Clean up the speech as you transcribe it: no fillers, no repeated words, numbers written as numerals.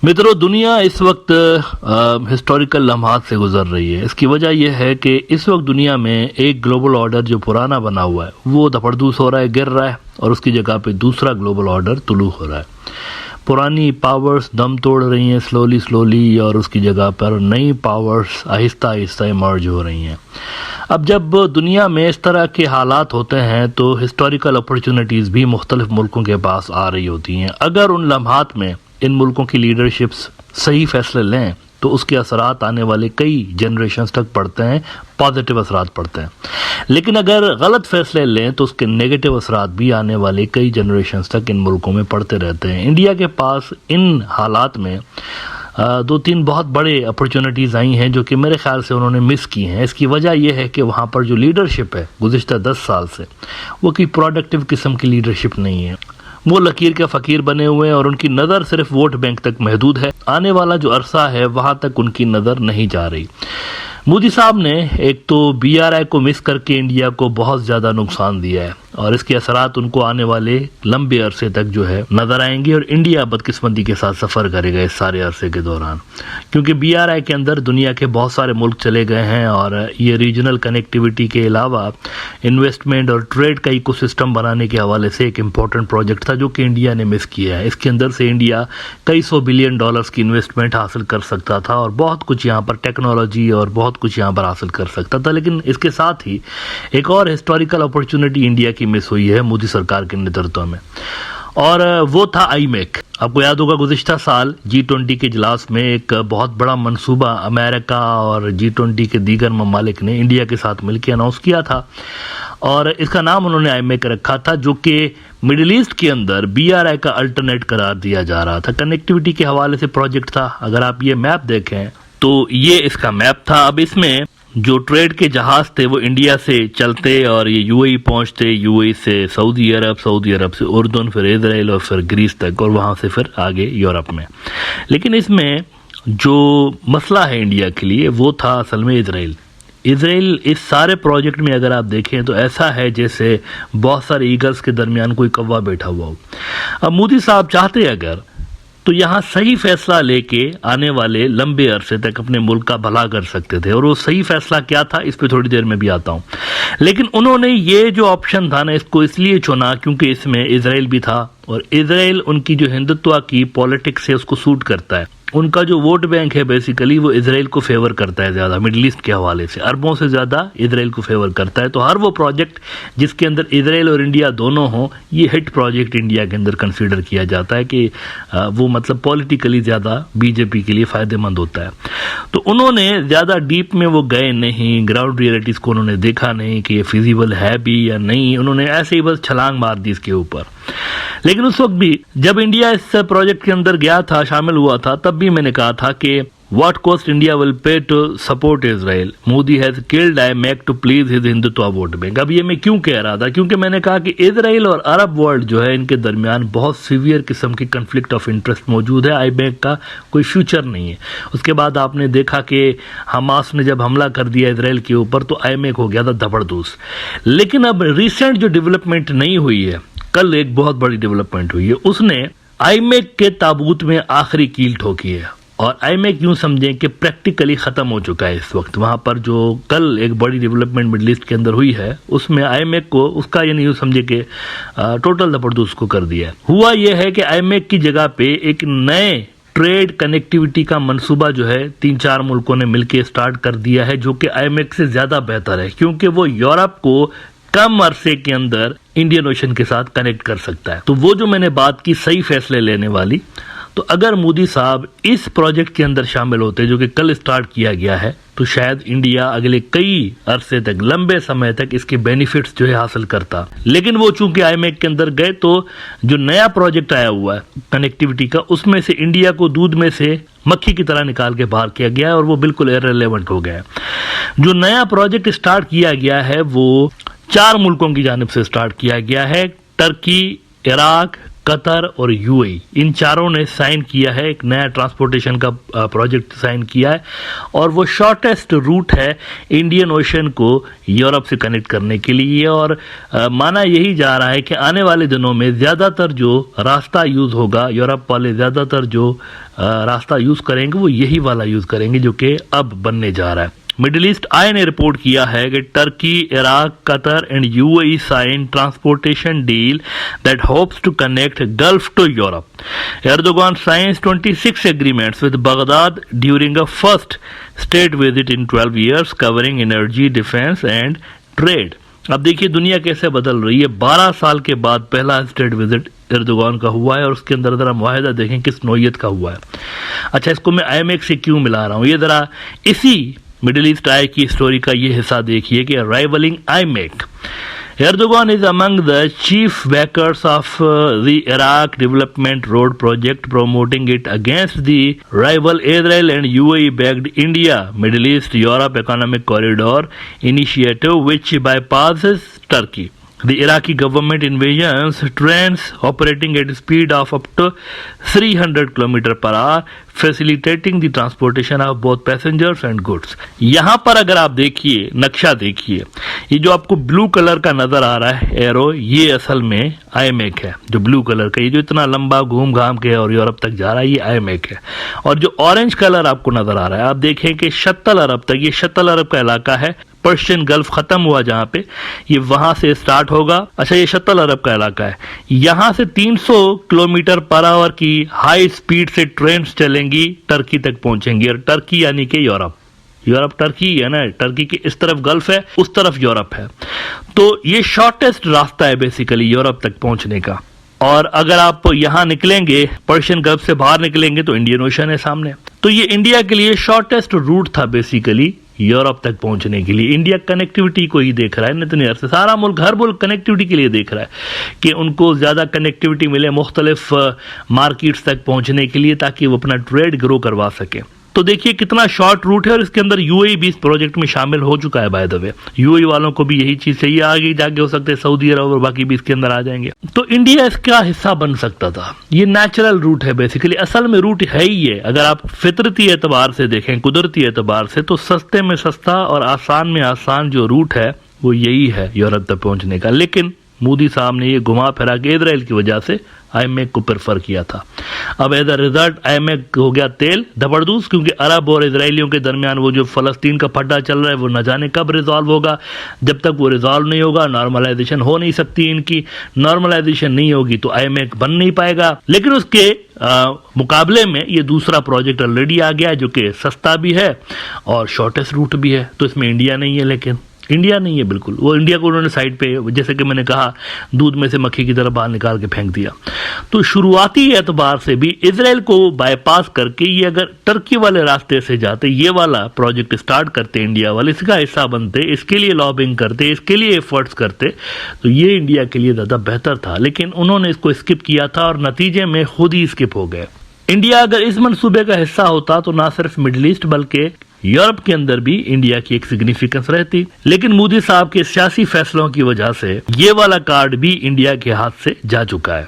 मित्रों, दुनिया इस वक्त हिस्टोरिकल लम्हात से गुजर रही है। इसकी वजह यह है कि इस वक्त दुनिया में एक ग्लोबल ऑर्डर जो पुराना बना हुआ है वो धपड़धूस हो रहा है, गिर रहा है, और उसकी जगह पे दूसरा ग्लोबल ऑर्डर तुलू हो रहा है। पुरानी पावर्स दम तोड़ रही हैं स्लोली, और उसकी जगह पर नई पावर्स आहिस्ता आहिस्ता इमर्ज हो रही हैं। अब जब दुनिया में इस तरह के हालात होते हैं तो हिस्टोरिकल अपॉर्चुनिटीज़ भी मुख्तलिफ मुल्कों के पास आ रही होती हैं। अगर उन लम्हात में इन मुल्कों की लीडरशिप्स सही फैसले लें तो उसके असरात आने वाले कई जनरेशन्स तक पड़ते हैं, पॉजिटिव असरात पड़ते हैं। लेकिन अगर गलत फैसले लें तो उसके नेगेटिव असरात भी आने वाले कई जनरेशन्स तक इन मुल्कों में पड़ते रहते हैं। इंडिया के पास इन हालात में दो तीन बहुत बड़े अपॉर्चुनिटीज़ आई हैं जो कि मेरे ख्याल से उन्होंने मिस की हैं। इसकी वजह यह है कि वहाँ पर जो लीडरशिप है गुज़िश्ता 10 साल से वो कोई प्रोडक्टिव किस्म की लीडरशिप नहीं है। वो लकीर के फ़कीर बने हुए हैं और उनकी नज़र सिर्फ वोट बैंक तक महदूद है। आने वाला जो अरसा है वहाँ तक उनकी नज़र नहीं जा रही। मोदी साहब ने एक तो BRI को मिस करके इंडिया को बहुत ज़्यादा नुकसान दिया है और इसके असरात उनको आने वाले लंबे अरसे तक जो है नज़र आएंगे, और इंडिया बदकिस्मती के साथ सफ़र करेगा इस सारे अरसे के दौरान, क्योंकि BRI के अंदर दुनिया के बहुत सारे मुल्क चले गए हैं और ये रीजनल कनेक्टिविटी के अलावा इन्वेस्टमेंट और ट्रेड का इकोसिस्टम बनाने के हवाले से एक इम्पॉर्टेंट प्रोजेक्ट था जो कि इंडिया ने मिस किया है। इसके अंदर से इंडिया कई $100 बिलियन की इन्वेस्टमेंट हासिल कर सकता था और बहुत कुछ यहाँ पर टेक्नोलॉजी और बहुत कुछ यहाँ पर हासिल कर सकता था। लेकिन इसके साथ ही एक और हिस्टोरिकल अपॉर्चुनिटी इंडिया की मिस हुई है मोदी सरकार के नेतृत्व में, और वो था IMEC। आपको याद होगा गुज़िश्ता साल G20 के इजलास में एक बहुत बड़ा मंसूबा अमेरिका और G20 के दीगर ममालिक ने इंडिया के साथ मिलकर अनाउंस किया था, और इसका नाम उन्होंने IMEC रखा था, जो कि मिडिल ईस्ट के अंदर BRI का अल्टरनेट करार दिया जा रहा था। कनेक्टिविटी के हवाले से प्रोजेक्ट था। अगर आप ये मैप देखें तो ये इसका मैप था। अब इसमें जो ट्रेड के जहाज थे वो इंडिया से चलते और ये UAE पहुंचते, UAE से सऊदी अरब से उर्दन, फिर इजराइल और फिर ग्रीस तक, और वहां से फिर आगे यूरोप में। लेकिन इसमें जो मसला है इंडिया के लिए वो था असल में इजराइल इस सारे प्रोजेक्ट में अगर आप देखें तो ऐसा है जैसे बहुत सारे ईगल्स के दरमियान कोई कौवा बैठा हुआ हो। अब मोदी साहब चाहते अगर तो यहाँ सही फैसला लेके आने वाले लंबे अरसे तक अपने मुल्क का भला कर सकते थे, और वो सही फैसला क्या था इस पे थोड़ी देर में भी आता हूँ। लेकिन उन्होंने ये जो ऑप्शन था ना इसको इसलिए चुना क्योंकि इसमें इजराइल भी था, और इजराइल उनकी जो हिंदुत्व की पॉलिटिक्स है उसको सूट करता है। उनका जो वोट बैंक है बेसिकली वो इजराइल को फेवर करता है ज़्यादा, मिडिल ईस्ट के हवाले से अरबों से ज़्यादा इजराइल को फेवर करता है। तो हर वो प्रोजेक्ट जिसके अंदर इजराइल और इंडिया दोनों हों, ये हिट प्रोजेक्ट इंडिया के अंदर कंसीडर किया जाता है कि वो मतलब पॉलिटिकली ज़्यादा बीजेपी के लिए फ़ायदेमंद होता है। तो उन्होंने ज़्यादा डीप में वो गए नहीं, ग्राउंड रियलिटीज़ को उन्होंने देखा नहीं कि ये फिजिबल है भी या नहीं, उन्होंने ऐसे ही बस छलांग मार दी इसके ऊपर। लेकिन उस वक्त भी जब इंडिया इस प्रोजेक्ट के अंदर गया था, शामिल हुआ था, तब भी मैंने कहा था कि what cost India will pay to support Israel, Modi has killed IMEC to please his Hindutva vote bank. अब ये मैं क्यों कह रहा था, क्योंकि मैंने कहा कि इजराइल और अरब वर्ल्ड जो है इनके दरमियान बहुत सीवियर किस्म की कन्फ्लिक्ट ऑफ इंटरेस्ट मौजूद है। IMEC का कोई फ्यूचर नहीं है। उसके बाद आपने देखा कि हमास ने जब हमला कर दिया इजराइल के ऊपर तो IMEC हो गया था धबड़धूस। लेकिन अब रिसेंट जो डेवलपमेंट नहीं हुई है, कल एक बहुत बड़ी डेवलपमेंट हुई है, उसने IMEC के ताबूत में आखिरी कील ठोकी है, और IMEC यूं समझें कि प्रैक्टिकली ख़त्म हो चुका है इस वक्त। वहाँ पर जो कल एक बड़ी डेवलपमेंट मिडिल ईस्ट के अंदर हुई है उसमें IMEC को उसका यानी यूं समझे कि टोटल जबरदस्त को कर दिया है। हुआ यह है कि IMEC की जगह पे एक नए ट्रेड कनेक्टिविटी का मंसूबा जो है 3-4 मुल्कों ने मिलकर स्टार्ट कर दिया है, जो कि IMEC से ज़्यादा बेहतर है, क्योंकि वो यूरोप को कम अरसे के अंदर इंडियन ओशन के साथ कनेक्ट कर सकता है। तो वो जो मैंने बात की सही फैसले लेने वाली, तो अगर मोदी साहब इस प्रोजेक्ट के अंदर शामिल होते जो कि कल स्टार्ट किया गया है, तो शायद इंडिया अगले कई अरसे तक, लंबे समय तक इसके बेनिफिट्स जो है हासिल करता। लेकिन वो चूंकि IMEC के अंदर गए तो जो नया प्रोजेक्ट आया हुआ है कनेक्टिविटी का, उसमें से इंडिया को दूध में से मक्खी की तरह निकाल के बाहर किया गया है और वो बिल्कुल इररिलेवेंट हो गया है। जो नया प्रोजेक्ट स्टार्ट किया गया है वो 4 मुल्कों की जानिब से स्टार्ट किया गया है, टर्की, इराक, قطر اور یو اے ان چاروں نے سائن کیا ہے، ایک نیا ٹرانسپورٹیشن کا پروجیکٹ سائن کیا ہے، اور وہ شارٹیسٹ روٹ ہے انڈین اوشن کو یورپ سے کنیکٹ کرنے کے لیے، اور مانا یہی جا رہا ہے کہ آنے والے دنوں میں زیادہ تر جو راستہ یوز ہوگا، یورپ والے زیادہ تر جو راستہ یوز کریں گے وہ یہی والا یوز کریں گے جو کہ اب بننے جا رہا ہے۔ مڈل ایسٹ آئی نے رپورٹ کیا ہے کہ Turkey, Iraq, Qatar and U A sign transportation deal that hopes to connect Gulf to Europe. Erdogan signs 26 agreements with Baghdad during a first state visit in 12 years covering energy, defense and trade۔ اب دیکھیے دنیا کیسے بدل رہی ہے، 12 سال کے بعد پہلا اسٹیٹ وزٹ ایردوغان کا ہوا ہے، اور اس کے اندر ذرا معاہدہ دیکھیں کس نوعیت کا ہوا ہے۔ اچھا، اس کو میں آئی ایم ایک سے کیوں ملا رہا ہوں، یہ ذرا اسی مڈل ایسٹ آئی کی اسٹوری کا یہ حصہ دیکھیے کہ rivaling IMEC. Erdogan is among the chief backers of the Iraq Development Road Project, promoting it against the rival Israel and UAE-backed India Middle East Europe Economic Corridor initiative, which bypasses Turkey. The Iraqi government envisions trains operating at a speed of up to 300 km per hour, facilitating the transportation of both passengers and goods۔ یہاں پر اگر آپ دیکھیے نقشہ دیکھیے، یہ جو آپ کو بلو کلر کا نظر آ رہا ہے ایرو، یہ اصل میں آئی میک ہے۔ جو بلو کلر کا، یہ جو اتنا لمبا گھوم گھام کے اور یورپ تک جا رہا ہے، یہ آئی میک ہے۔ اور جو اورنج کلر آپ کو نظر آ رہا ہے، آپ دیکھیں کہ شتل عرب تک، یہ شتل عرب کا علاقہ ہے، پرشین گلف ختم ہوا جہاں پہ، یہ وہاں سے سٹارٹ ہوگا۔ اچھا، یہ شتل عرب کا علاقہ ہے، یہاں سے 300 کلومیٹر پر آور کی ہائی سپیڈ سے ٹرینز چلیں گی، ٹرکی تک پہنچیں گی، اور ٹرکی یعنی کہ یورپ ٹرکی ہے نا، ٹرکی کے اس طرف گلف ہے، اس طرف یورپ ہے، تو یہ شارٹیسٹ راستہ ہے بیسیکلی یورپ تک پہنچنے کا۔ اور اگر آپ یہاں نکلیں گے، پرشین گلف سے باہر نکلیں گے تو انڈین اوشن ہے سامنے، تو یہ انڈیا کے لیے شارٹیسٹ روٹ تھا بیسیکلی یورپ تک پہنچنے کے لیے۔ انڈیا کنیکٹیوٹی کو ہی دیکھ رہا ہے اتنے عرصے، سارا ملک، ہر ملک کنیکٹیوٹی کے لیے دیکھ رہا ہے کہ ان کو زیادہ کنیکٹیوٹی ملے مختلف مارکیٹس تک پہنچنے کے لیے، تاکہ وہ اپنا ٹریڈ گرو کروا سکے۔ تو دیکھیے کتنا شارٹ روٹ ہے، اور اس کے اندر یو اے بھی اس پروجیکٹ میں شامل ہو چکا ہے۔ بائی دا وے یو اے والوں کو بھی یہی چیز چاہیے، آگے جا کے ہو سکتے سعودی عرب اور باقی بھی اس کے اندر آ جائیں گے، تو انڈیا اس کا حصہ بن سکتا تھا۔ یہ نیچرل روٹ ہے بیسیکلی، اصل میں روٹ ہے ہی ہے، اگر آپ فطرتی اعتبار سے دیکھیں، قدرتی اعتبار سے، تو سستے میں سستا اور آسان میں آسان جو روٹ ہے وہ یہی ہے یورپ تک پہنچنے کا۔ لیکن مودی صاحب نے یہ گھما پھرا کے اسرائیل کی وجہ سے آئی میک کو پریفر کیا تھا۔ اب as a result IMEC ہو گیا تیل دبردوس، کیونکہ عرب اور اسرائیلیوں کے درمیان وہ جو فلسطین کا پھڈا چل رہا ہے وہ نہ جانے کب ریزالو ہوگا۔ جب تک وہ ریزالو نہیں ہوگا نارملائزیشن ہو نہیں سکتی، ان کی نارملائزیشن نہیں ہوگی تو آئی میک بن نہیں پائے گا۔ لیکن اس کے مقابلے میں یہ دوسرا پروجیکٹ آلریڈی آ گیا ہے جو کہ سستا بھی ہے اور شارٹیسٹ روٹ بھی ہے، تو اس میں انڈیا نہیں ہے، لیکن انڈیا نہیں ہے بالکل، وہ انڈیا کو انہوں نے سائڈ پہ، جیسے کہ میں نے کہا، دودھ میں سے مکھی کی طرح باہر نکال کے پھینک دیا۔ تو شروعاتی اعتبار سے بھی اسرائیل کو بائی پاس کر کے یہ اگر ٹرکی والے راستے سے جاتے، یہ والا پروجیکٹ سٹارٹ کرتے، انڈیا والے اس کا حصہ بنتے، اس کے لیے لابنگ کرتے، اس کے لیے ایفرٹس کرتے، تو یہ انڈیا کے لیے زیادہ بہتر تھا۔ لیکن انہوں نے اس کو اسکپ کیا تھا اور نتیجے میں خود ہی اسکپ ہو گئے۔ انڈیا اگر اس منصوبے کا حصہ ہوتا تو نہ صرف مڈل ایسٹ بلکہ یورپ کے اندر بھی انڈیا کی ایک سگنیفیکنس رہتی، لیکن مودی صاحب کے سیاسی فیصلوں کی وجہ سے یہ والا کارڈ بھی انڈیا کے ہاتھ سے جا چکا ہے۔